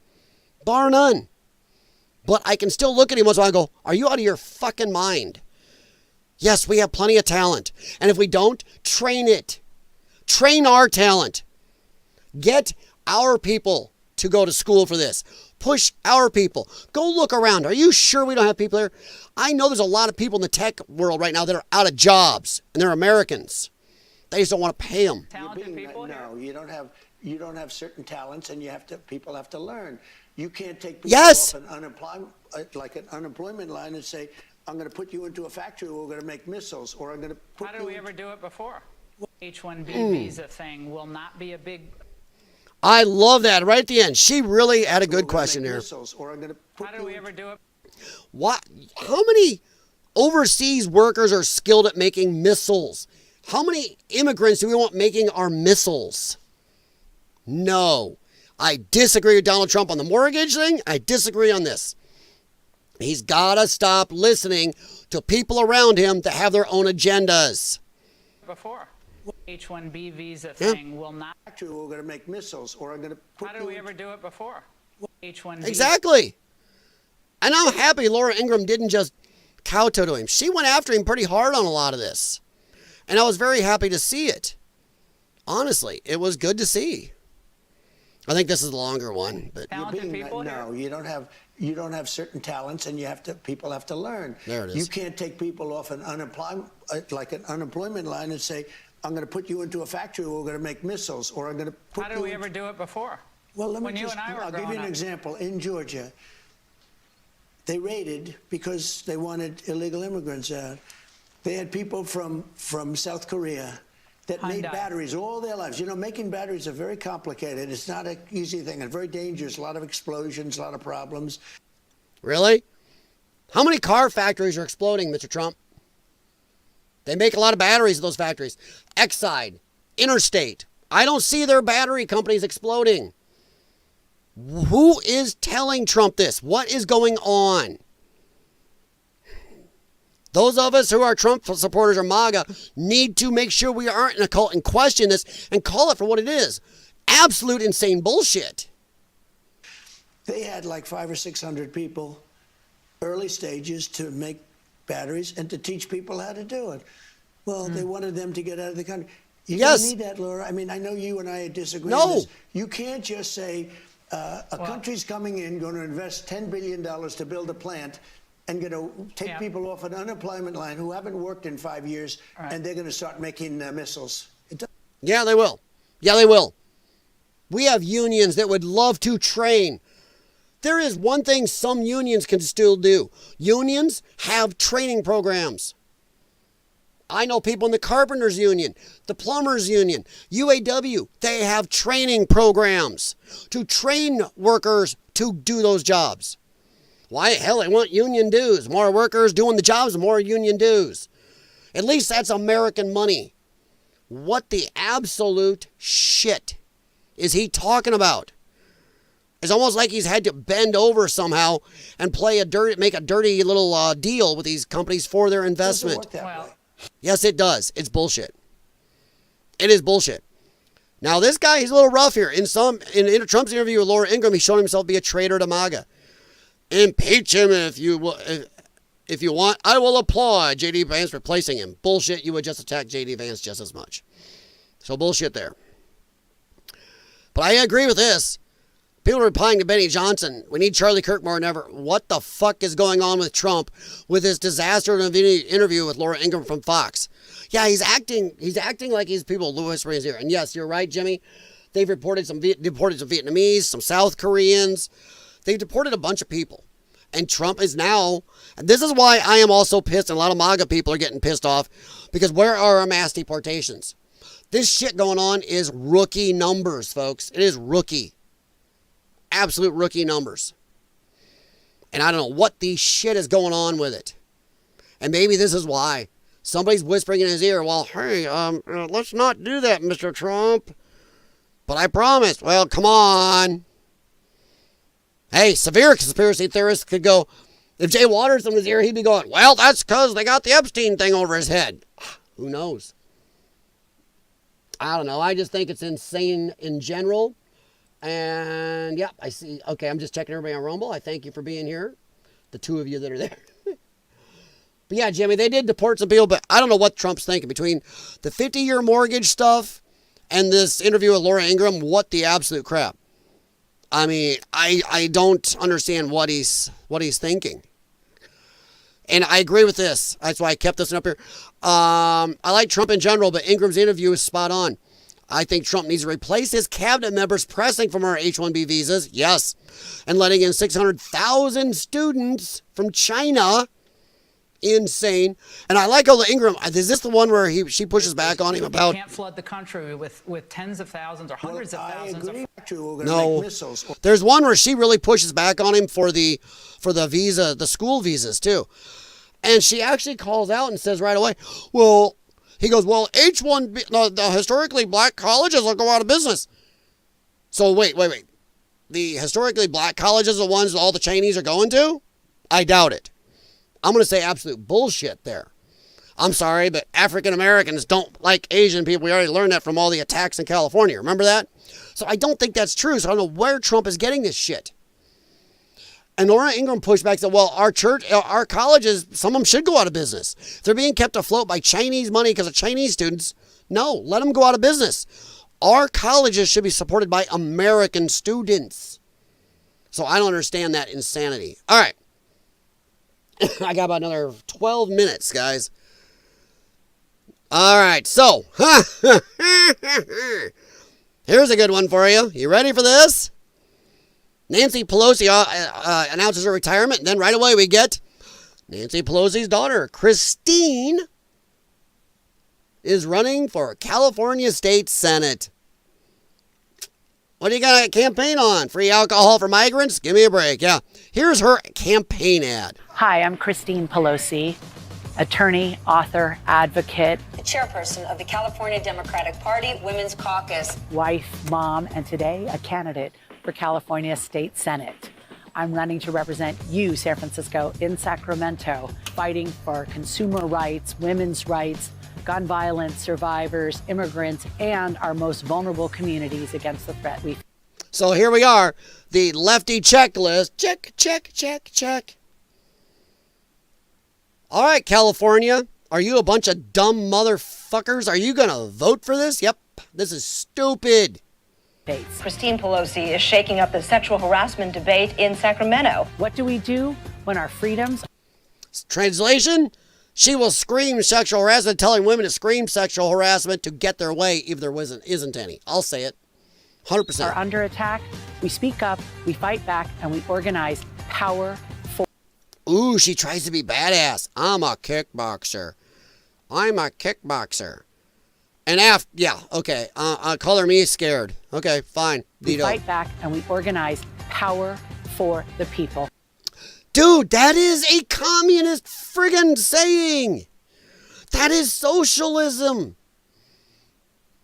bar none. But I can still look at him once in a while and go, are you out of your fucking mind? Yes, we have plenty of talent. And if we don't, train it. Train our talent. Get our people to go to school for this. Push our people. Go look around. Are you sure we don't have people there? I know there's a lot of people in the tech world right now that are out of jobs, and they're Americans. They just don't want to pay them. Talented people here? No, you don't have certain talents, and people have to learn. You can't take people Yes. off an unemployment line and say, I'm going to put you into a factory where we're going to make missiles, or I'm going to put How you did we into... ever do it before? H1-B visa thing will not be a big... I love that right at the end. She really had a good question there. How did we ever do it? What? How many overseas workers are skilled at making missiles? How many immigrants do we want making our missiles? No. I disagree with Donald Trump on the mortgage thing. I disagree on this. He's got to stop listening to people around him that have their own agendas. Before. H1-B visa thing will not... We're going to make missiles, or I'm going to put How did we ever do it before? H1-B... Exactly. And I'm happy Laura Ingraham didn't just kowtow to him. She went after him pretty hard on a lot of this. And I was very happy to see it. Honestly, it was good to see. I think this is the longer one, but Talented people here? No, you don't have certain talents, and people have to learn. There it is. You can't take people off an unemployment line and say, I'm going to put you into a factory where we're going to make missiles, or I'm going to put How did we ever do it before? Well, let me When you just, and I were I'll give you growing an up. example. In Georgia, they raided because they wanted illegal immigrants out. They had people from South Korea that made Hyundai. batteries all their lives. You know, making batteries are very complicated. It's not an easy thing. It's very dangerous. A lot of explosions, a lot of problems. really? How many car factories are exploding, Mr. Trump? They make a lot of batteries in those factories. Exide, Interstate. I don't see their battery companies exploding. Who is telling Trump this? What is going on? Those of us who are Trump supporters or MAGA need to make sure we aren't in a cult and question this and call it for what it is. Absolute insane bullshit. They had like 500 or 600 people, early stages, to make batteries and to teach people how to do it. Well, they wanted them to get out of the country. You Yes. don't need that, Laura. I mean, I know you and I disagree No. on this. You can't just say a country's coming in, going to invest $10 billion to build a plant, and going to take people off an unemployment line who haven't worked in 5 years, and they're going to start making missiles. Yeah, they will. Yeah, they will. We have unions that would love to train. There is one thing some unions can still do. Unions have training programs. I know people in the carpenters union, the plumbers union, UAW, they have training programs to train workers to do those jobs. Why, hell, they want union dues. More workers doing the jobs, more union dues. At least that's American money. What the absolute shit is he talking about? It's almost like he's had to bend over somehow and make a dirty little deal with these companies for their investment. Yes, it does. It's bullshit. It is bullshit. Now, this guy, he's a little rough here. In Trump's interview with Laura Ingraham, he's shown himself to be a traitor to MAGA. Impeach him if you want. I will applaud J.D. Vance replacing him. Bullshit. You would just attack J.D. Vance just as much. So bullshit there. But I agree with this. People are replying to Benny Johnson. We need Charlie Kirk more than ever. What the fuck is going on with Trump with his disaster interview with Laura Ingraham from Fox? Yeah, he's acting like he's people Louis Reyes here. And yes, you're right, Jimmy. They've deported some Vietnamese, some South Koreans. They've deported a bunch of people. And Trump is now, and this is why I am also pissed, and a lot of MAGA people are getting pissed off, because where are our mass deportations? This shit going on is rookie numbers, folks. It is rookie. Absolute rookie numbers. And I don't know what the shit is going on with it. And maybe this is why Somebody's whispering in his ear, well, hey, let's not do that, Mr. Trump. But I promised. Well, come on. Hey, severe conspiracy theorists could go, if Jay Waters in his ear, he'd be going, well, that's because they got the Epstein thing over his head. Who knows? I don't know. I just think it's insane in general. And, yeah, I see. Okay, I'm just checking everybody on Rumble. I thank you for being here. The two of you that are there. But, yeah, Jimmy, they did deport some people, but I don't know what Trump's thinking. Between the 50-year mortgage stuff and this interview with Laura Ingraham, what the absolute crap? I mean, I don't understand what he's thinking. And I agree with this. That's why I kept this one up here. I like Trump in general, but Ingraham's interview is spot on. I think Trump needs to replace his cabinet members pressing from our H1-B visas. Yes. And letting in 600,000 students from China. Insane. And I like all the Ingram. Is this the one where she pushes back on him about... You can't flood the country with tens of thousands or hundreds of thousands. I agree. No. There's one where she really pushes back on him for the visa, the school visas too. And she actually calls out and says right away, well, he goes, well, H1-B, no, the historically black colleges will go out of business. So wait. The historically black colleges are the ones all the Chinese are going to? I doubt it. I'm going to say absolute bullshit there. I'm sorry, but African Americans don't like Asian people. We already learned that from all the attacks in California. Remember that? So I don't think that's true. So I don't know where Trump is getting this shit. And Laura Ingraham pushed back and said, well, our colleges, some of them should go out of business. If they're being kept afloat by Chinese money because of Chinese students, no, let them go out of business. Our colleges should be supported by American students. So I don't understand that insanity. All right. I got about another 12 minutes, guys. All right, so. Here's a good one for you. You ready for this? Nancy Pelosi announces her retirement, and then right away we get Nancy Pelosi's daughter, Christine, is running for California State Senate. What do you got a campaign on? Free alcohol for migrants? Give me a break. Yeah. Here's her campaign ad. Hi, I'm Christine Pelosi, attorney, author, advocate, the chairperson of the California Democratic Party Women's Caucus, wife, mom, and today a candidate for California State Senate. I'm running to represent you, San Francisco, in Sacramento, fighting for consumer rights, women's rights, gun violence survivors, immigrants, and our most vulnerable communities against the threat we face. So here we are, the lefty checklist. Check, check, check, check. All right, California, are you a bunch of dumb motherfuckers? Are you going to vote for this? Yep, this is stupid. Christine Pelosi is shaking up the sexual harassment debate in Sacramento. What do we do when our freedoms... Translation? She will scream sexual harassment, telling women to scream sexual harassment to get their way if there isn't any. I'll say it. 100%. ...are under attack. We speak up, we fight back, and we organize power for... Ooh, she tries to be badass. I'm a kickboxer. And yeah, okay. Color me scared. Okay, fine. We fight back and we organize power for the people. Dude, that is a communist friggin' saying. That is socialism.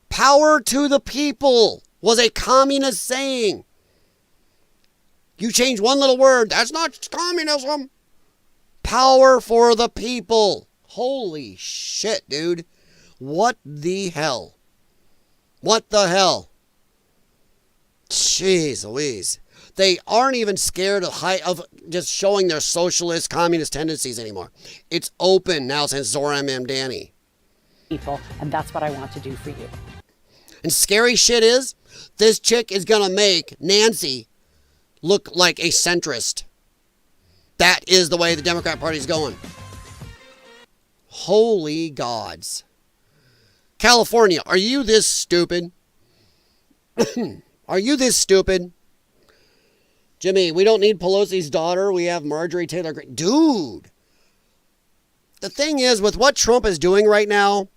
Power to the people was a communist saying. You change one little word, that's not communism. Power for the people. Holy shit, dude. What the hell? What the hell? Jeez Louise. They aren't even scared of just showing their socialist, communist tendencies anymore. It's open now since Zora Mamdani. People, and that's what I want to do for you. And scary shit is, this chick is going to make Nancy look like a centrist. That is the way the Democrat Party is going. Holy gods. California, are you this stupid? Are you this stupid? Jimmy, we don't need Pelosi's daughter. We have Marjorie Taylor Greene. Dude. The thing is, with what Trump is doing right now,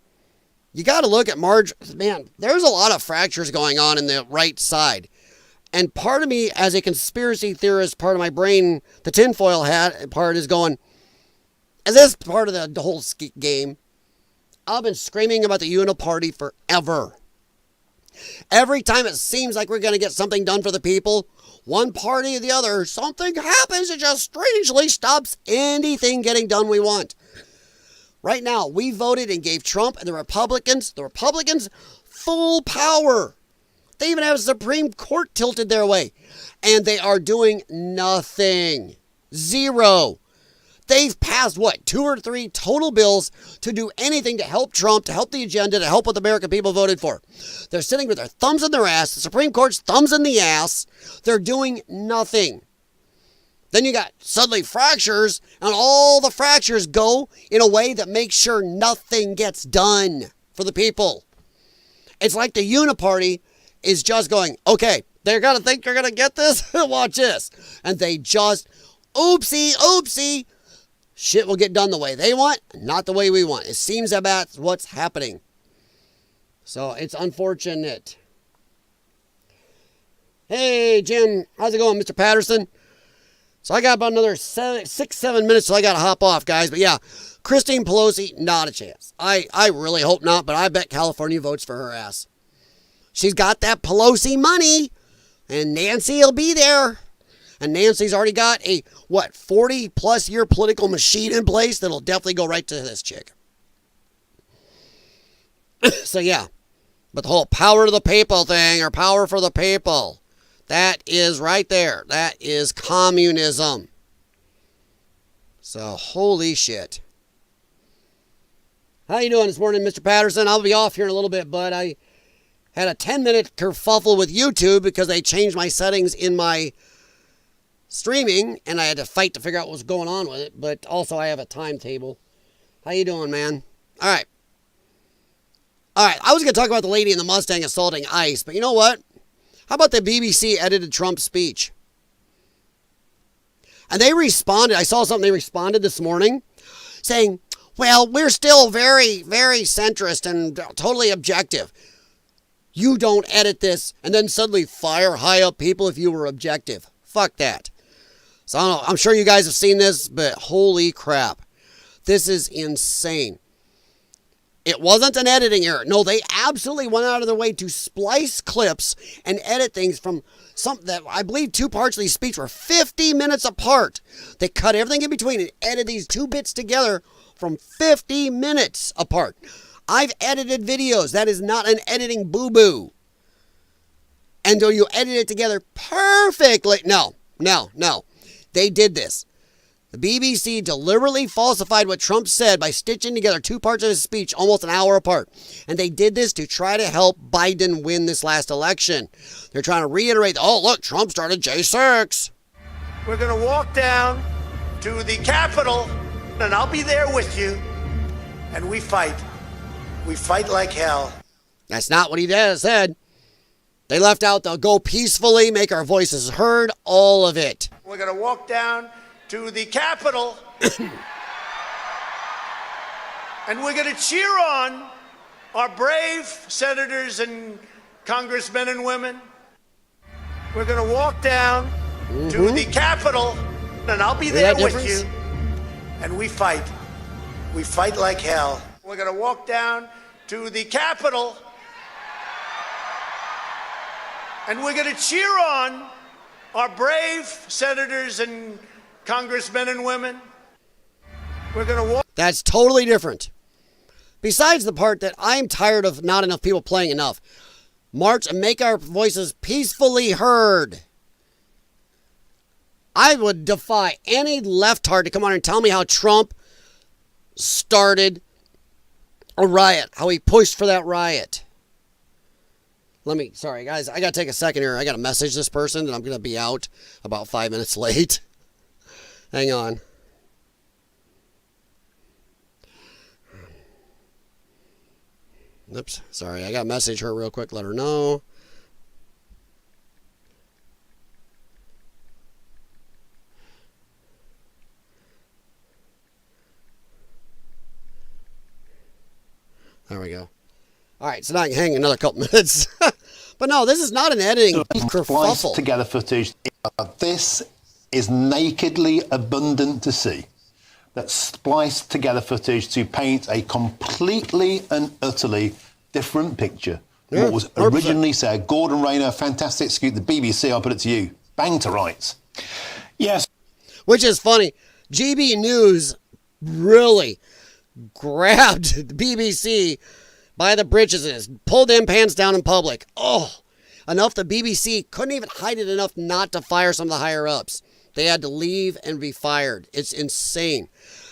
you got to look at Man, there's a lot of fractures going on in the right side. And part of me, as a conspiracy theorist, part of my brain, the tinfoil hat part is going, is this part of the whole game? I've been screaming about the uniparty forever. Every time it seems like we're going to get something done for the people, one party or the other, something happens that just strangely stops anything getting done we want. Right now, we voted and gave Trump and the Republicans full power. They even have a Supreme Court tilted their way. And they are doing nothing. Zero. They've passed, 2 or 3 total bills to do anything to help Trump, to help the agenda, to help what the American people voted for. They're sitting with their thumbs in their ass. The Supreme Court's thumbs in the ass. They're doing nothing. Then you got suddenly fractures, and all the fractures go in a way that makes sure nothing gets done for the people. It's like the uniparty is just going, okay, they're going to think you're going to get this? Watch this. And they just, oopsie. Shit will get done the way they want, not the way we want. It seems that that's what's happening. So it's unfortunate. Hey, Jim. How's it going, Mr. Patterson? So I got about another 6-7 minutes till I got to hop off, guys. But yeah, Christine Pelosi, not a chance. I really hope not, but I bet California votes for her ass. She's got that Pelosi money, and Nancy will be there. And Nancy's already got a, 40-plus year political machine in place that'll definitely go right to this chick. So yeah, but the whole power to the people thing, or power for the people, that is right there. That is communism. So holy shit. How you doing this morning, Mr. Patterson? I'll be off here in a little bit, but I had a 10-minute kerfuffle with YouTube because they changed my settings in my streaming, and I had to fight to figure out what was going on with it, but also I have a timetable. How you doing, man? All right, I was going to talk about the lady in the Mustang assaulting ICE, but you know what? How about the BBC edited Trump's speech? And they responded. I saw something they responded this morning saying, well, we're still very, very centrist and totally objective. You don't edit this and then suddenly fire high up people if you were objective. Fuck that. So I don't know. I'm sure you guys have seen this, but holy crap. This is insane. It wasn't an editing error. No, they absolutely went out of their way to splice clips and edit things from something that I believe 2 parts of these speech were 50 minutes apart. They cut everything in between and edited these 2 bits together from 50 minutes apart. I've edited videos. That is not an editing boo-boo. And do you edit it together perfectly? No. They did this. The BBC deliberately falsified what Trump said by stitching together 2 parts of his speech almost an hour apart. And they did this to try to help Biden win this last election. They're trying to reiterate, oh, look, Trump started J6. We're going to walk down to the Capitol, and I'll be there with you. And we fight. We fight like hell. That's not what he said. They left out the go peacefully, make our voices heard, all of it. We're going to walk down to the Capitol, and we're going to cheer on our brave senators and congressmen and women. We're going to walk down to the Capitol, and I'll be there with you. And we fight. We fight like hell. We're going to walk down to the Capitol, and we're going to cheer on our brave senators and congressmen and women. We're going to walk. That's totally different. Besides the part that I'm tired of not enough people playing enough. March and make our voices peacefully heard. I would defy any leftard to come on and tell me how Trump started a riot, how he pushed for that riot. Sorry guys, I got to take a second here. I got to message this person and I'm going to be out about 5 minutes late. Hang on. Oops, sorry. I got to message her real quick, let her know. There we go. All right, so now I can hang another couple minutes. But no, this is not an editing kerfuffle. Together footage. This is nakedly abundant to see. that spliced together footage to paint a completely and utterly different picture than what was originally said. Gordon Rayner, fantastic scoop. The BBC, I'll put it to you. Bang to rights. Yes. Which is funny. GB News really grabbed the BBC by the britches and pulled them pants down in public. Oh, enough the BBC couldn't even hide it enough not to fire some of the higher ups. They had to leave and be fired. It's insane.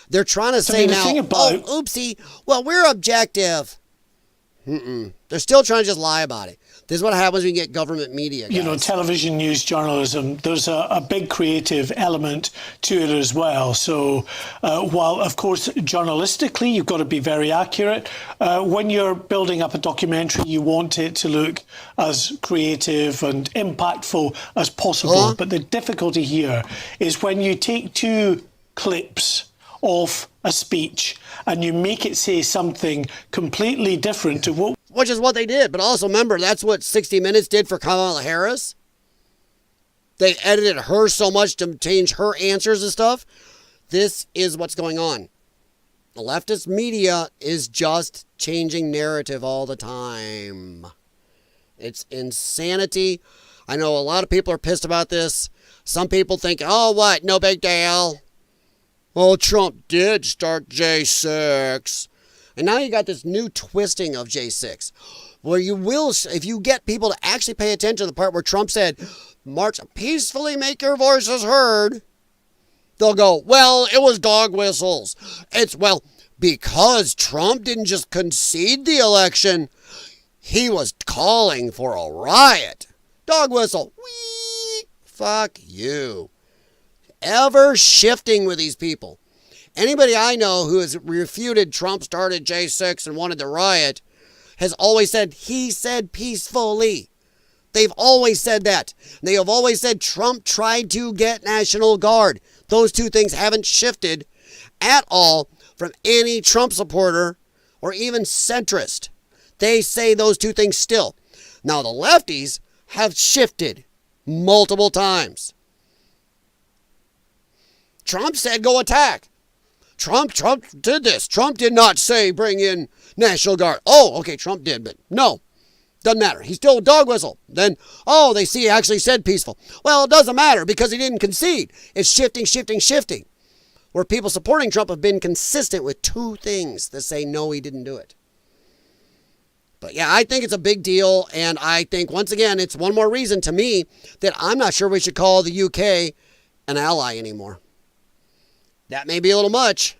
They're trying to say now, oh, oopsie, well, we're objective. They're still trying to just lie about it. This is what happens when you get government media, guys. You know, television news journalism, there's a big creative element to it as well. So while, of course, journalistically, you've got to be very accurate, when you're building up a documentary, you want it to look as creative and impactful as possible. But the difficulty here is when you take two clips of a speech and you make it say something completely different to what... Which is what they did. But also remember, that's what 60 Minutes did for Kamala Harris. They edited her so much to change her answers and stuff. This is what's going on. The leftist media is just changing narrative all the time. It's insanity. I know a lot of people are pissed about this. Some people think, oh, what? No big deal. Well, Trump did start J6. And now you got this new twisting of J6. Where you will, if you get people to actually pay attention to the part where Trump said, march peacefully, make your voices heard. They'll go, well, it was dog whistles. It's, well, because Trump didn't just concede the election, he was calling for a riot. Dog whistle. Whee! Fuck you. Ever shifting with these people. Anybody I know who has refuted Trump started J6 and wanted to riot has always said, he said peacefully. They've always said that. They have always said Trump tried to get National Guard. Those two things haven't shifted at all from any Trump supporter or even centrist. They say those two things still. Now the lefties have shifted multiple times. Trump said go attack. Trump did this. Trump did not say bring in National Guard. Oh, okay, Trump did, but no. Doesn't matter. He still dog whistle. Then, oh, they see he actually said peaceful. Well, it doesn't matter because he didn't concede. It's shifting. Where people supporting Trump have been consistent with two things that say no, he didn't do it. But yeah, I think it's a big deal. And I think, once again, it's one more reason to me that I'm not sure we should call the UK an ally anymore. That may be a little much,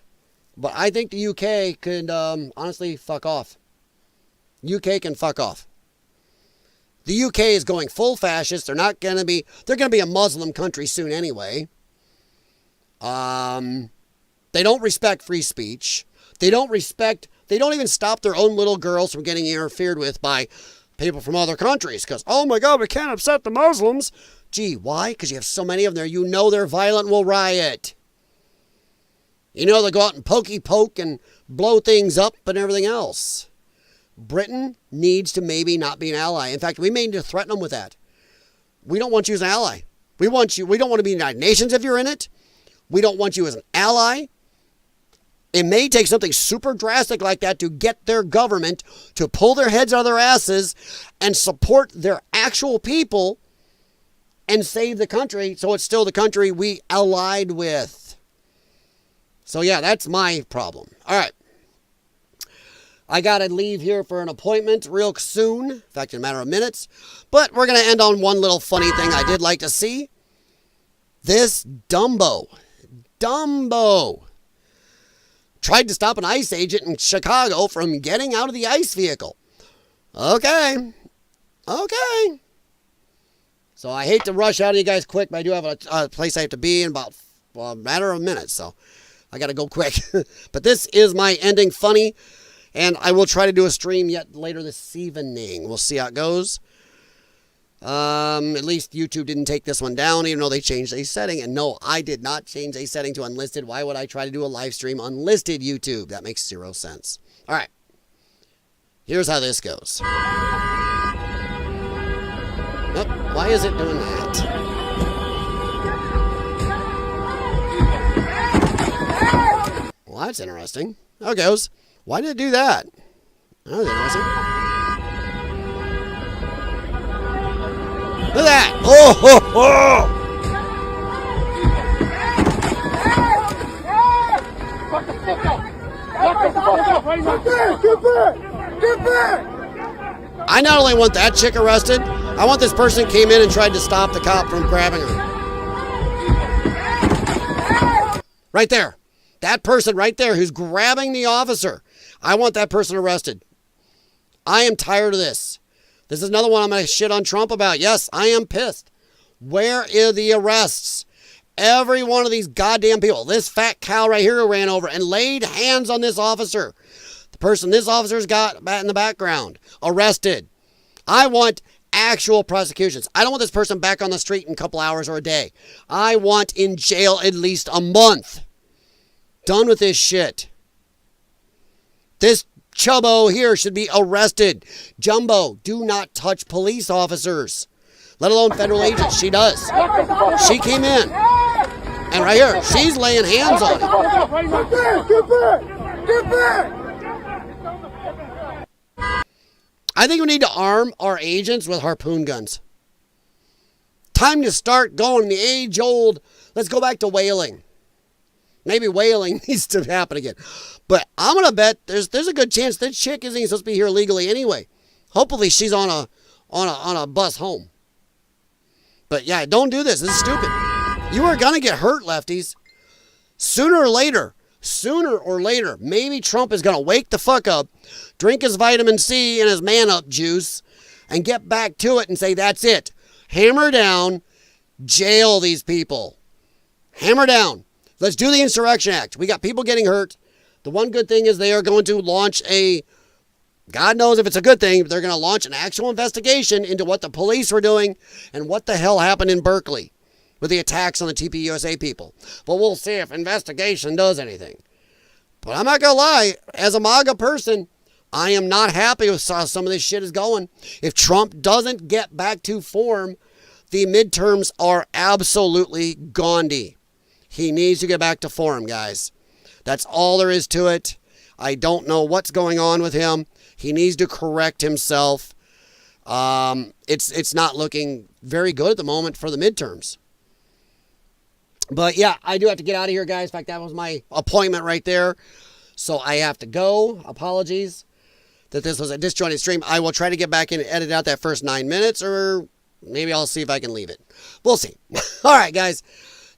but I think the UK could honestly fuck off. UK can fuck off. The UK is going full fascist. They're going to be a Muslim country soon anyway. They don't respect free speech. They don't even stop their own little girls from getting interfered with by people from other countries. Because, oh my God, we can't upset the Muslims. Gee, why? Because you have so many of them there. You know they're violent and will riot. You know they go out and poke and blow things up and everything else. Britain needs to maybe not be an ally. In fact, we may need to threaten them with that. We don't want you as an ally. We don't want to be in the United Nations if you're in it. We don't want you as an ally. It may take something super drastic like that to get their government to pull their heads out of their asses and support their actual people and save the country so it's still the country we allied with. So yeah, that's my problem. All right. I got to leave here for an appointment real soon. In fact, in a matter of minutes. But we're going to end on one little funny thing I did like to see. This Dumbo tried to stop an ICE agent in Chicago from getting out of the ICE vehicle. Okay. So I hate to rush out of you guys quick, but I do have a place I have to be in about a matter of minutes. So I got to go quick. But this is my ending funny. And I will try to do a stream yet later this evening. We'll see how it goes. At least YouTube didn't take this one down, even though they changed a setting. And no, I did not change a setting to unlisted. Why would I try to do a live stream unlisted YouTube? That makes zero sense. All right. Here's how this goes. Oh, why is it doing that? that's interesting. There it goes. Why did it do that? That was interesting. Look at that. Oh, ho, ho. I not only want that chick arrested, I want this person came in and tried to stop the cop from grabbing her. Right there. That person right there who's grabbing the officer. I want that person arrested. I am tired of this. This is another one I'm going to shit on Trump about. Yes, I am pissed. Where are the arrests? Every one of these goddamn people. This fat cow right here who ran over and laid hands on this officer. The person this officer's got in the background. Arrested. I want actual prosecutions. I don't want this person back on the street in a couple hours or a day. I want in jail at least a month. Done with this shit. This chubbo here should be arrested. Jumbo, do not touch police officers, let alone federal agents. She does. She came in. And right here, she's laying hands on him. Get back! I think we need to arm our agents with harpoon guns. Time to start going the age-old, let's go back to whaling. Maybe whaling needs to happen again. But I'm going to bet there's a good chance this chick isn't even supposed to be here legally anyway. Hopefully she's on a bus home. But yeah, don't do this. This is stupid. You are going to get hurt, lefties. Sooner or later, maybe Trump is going to wake the fuck up, drink his vitamin C and his man-up juice, and get back to it and say, that's it. Hammer down, jail these people. Hammer down. Let's do the Insurrection Act. We got people getting hurt. The one good thing is they are going to launch God knows if it's a good thing, but they're going to launch an actual investigation into what the police were doing and what the hell happened in Berkeley with the attacks on the TPUSA people. But we'll see if investigation does anything. But I'm not going to lie, as a MAGA person, I am not happy with how some of this shit is going. If Trump doesn't get back to form, the midterms are absolutely Gandhi. He needs to get back to form, guys. That's all there is to it. I don't know what's going on with him. He needs to correct himself. It's not looking very good at the moment for the midterms. But yeah, I do have to get out of here, guys. In fact, that was my appointment right there. So I have to go. Apologies that this was a disjointed stream. I will try to get back in and edit out that first 9 minutes, or maybe I'll see if I can leave it. We'll see. All right, guys.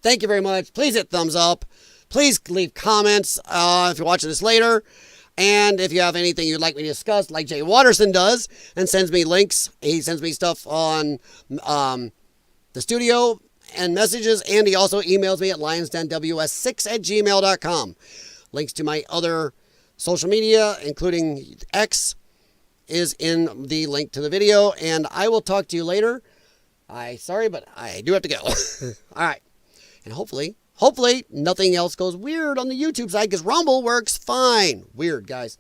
Thank you very much. Please hit thumbs up. Please leave comments if you're watching this later. And if you have anything you'd like me to discuss, like Jay Watterson does, and sends me links. He sends me stuff on the studio and messages, and he also emails me at lionsdenws6@gmail.com. Links to my other social media, including X, is in the link to the video, and I will talk to you later. Sorry, but I do have to go. All right. And hopefully nothing else goes weird on the YouTube side, because Rumble works fine. Weird, guys.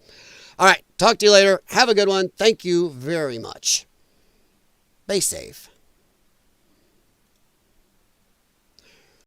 All right. Talk to you later. Have a good one. Thank you very much. Be safe.